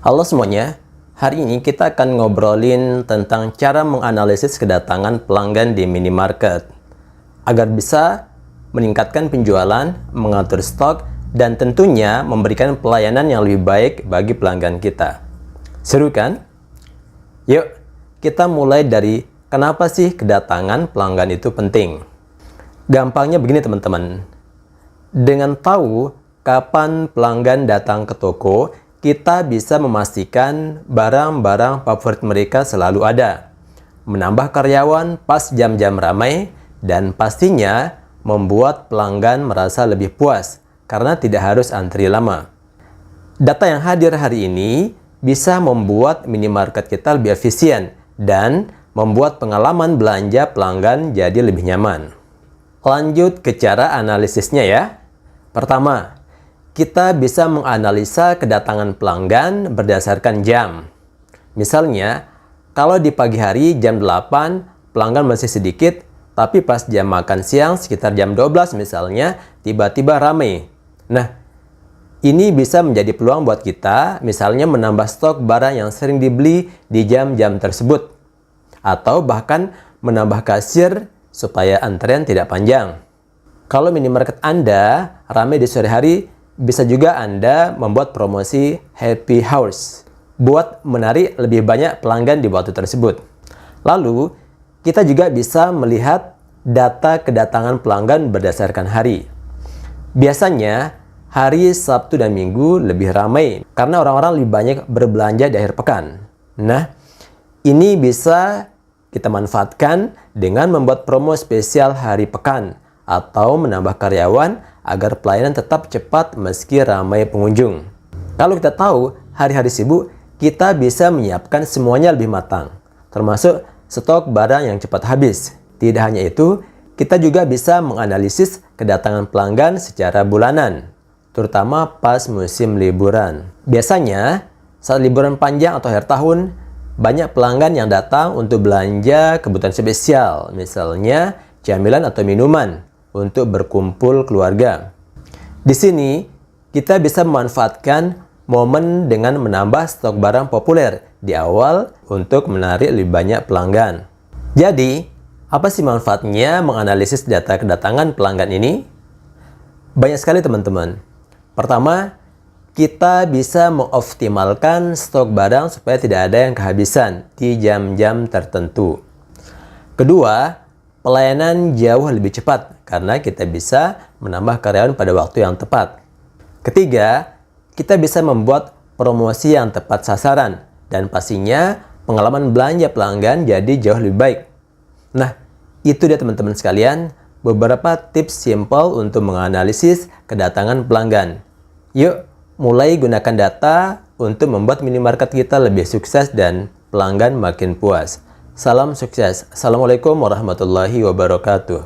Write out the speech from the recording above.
Halo semuanya, hari ini kita akan ngobrolin tentang cara menganalisis kedatangan pelanggan di minimarket agar bisa meningkatkan penjualan, mengatur stok, dan tentunya memberikan pelayanan yang lebih baik bagi pelanggan kita. Seru kan? Yuk, kita mulai dari kenapa sih kedatangan pelanggan itu penting. Gampangnya begini teman-teman, dengan tahu kapan pelanggan datang ke toko, kita bisa memastikan barang-barang favorit mereka selalu ada, menambah karyawan pas jam-jam ramai, dan pastinya membuat pelanggan merasa lebih puas karena tidak harus antri lama. Data yang hadir hari ini bisa membuat minimarket kita lebih efisien dan membuat pengalaman belanja pelanggan jadi lebih nyaman. Lanjut ke cara analisisnya ya. Pertama, kita bisa menganalisa kedatangan pelanggan berdasarkan jam. Misalnya, kalau di pagi hari jam 8 pelanggan masih sedikit, tapi pas jam makan siang sekitar jam 12 misalnya, tiba-tiba ramai. Nah, ini bisa menjadi peluang buat kita, misalnya menambah stok barang yang sering dibeli di jam-jam tersebut. Atau bahkan menambah kasir supaya antrean tidak panjang. Kalau minimarket Anda ramai di sore hari, bisa juga Anda membuat promosi happy hours buat menarik lebih banyak pelanggan di waktu tersebut. Lalu, kita juga bisa melihat data kedatangan pelanggan berdasarkan hari. Biasanya, hari Sabtu dan Minggu lebih ramai karena orang-orang lebih banyak berbelanja di akhir pekan. Nah, ini bisa kita manfaatkan dengan membuat promo spesial hari pekan atau menambah karyawan agar pelayanan tetap cepat meski ramai pengunjung. Kalau kita tahu hari-hari sibuk, kita bisa menyiapkan semuanya lebih matang, termasuk stok barang yang cepat habis. Tidak hanya itu, kita juga bisa menganalisis kedatangan pelanggan secara bulanan, terutama pas musim liburan. Biasanya, saat liburan panjang atau akhir tahun, banyak pelanggan yang datang untuk belanja kebutuhan spesial, misalnya camilan atau minuman, untuk berkumpul keluarga. Di sini, kita bisa memanfaatkan momen dengan menambah stok barang populer di awal untuk menarik lebih banyak pelanggan. Jadi, apa sih manfaatnya menganalisis data kedatangan pelanggan ini? Banyak sekali teman-teman. Pertama, kita bisa mengoptimalkan stok barang supaya tidak ada yang kehabisan di jam-jam tertentu. Kedua, pelayanan jauh lebih cepat karena kita bisa menambah karyawan pada waktu yang tepat. Ketiga, kita bisa membuat promosi yang tepat sasaran dan pastinya pengalaman belanja pelanggan jadi jauh lebih baik. Nah, itu dia teman-teman sekalian, beberapa tips simple untuk menganalisis kedatangan pelanggan. Yuk, mulai gunakan data untuk membuat minimarket kita lebih sukses dan pelanggan makin puas. Salam sukses. Assalamualaikum warahmatullahi wabarakatuh.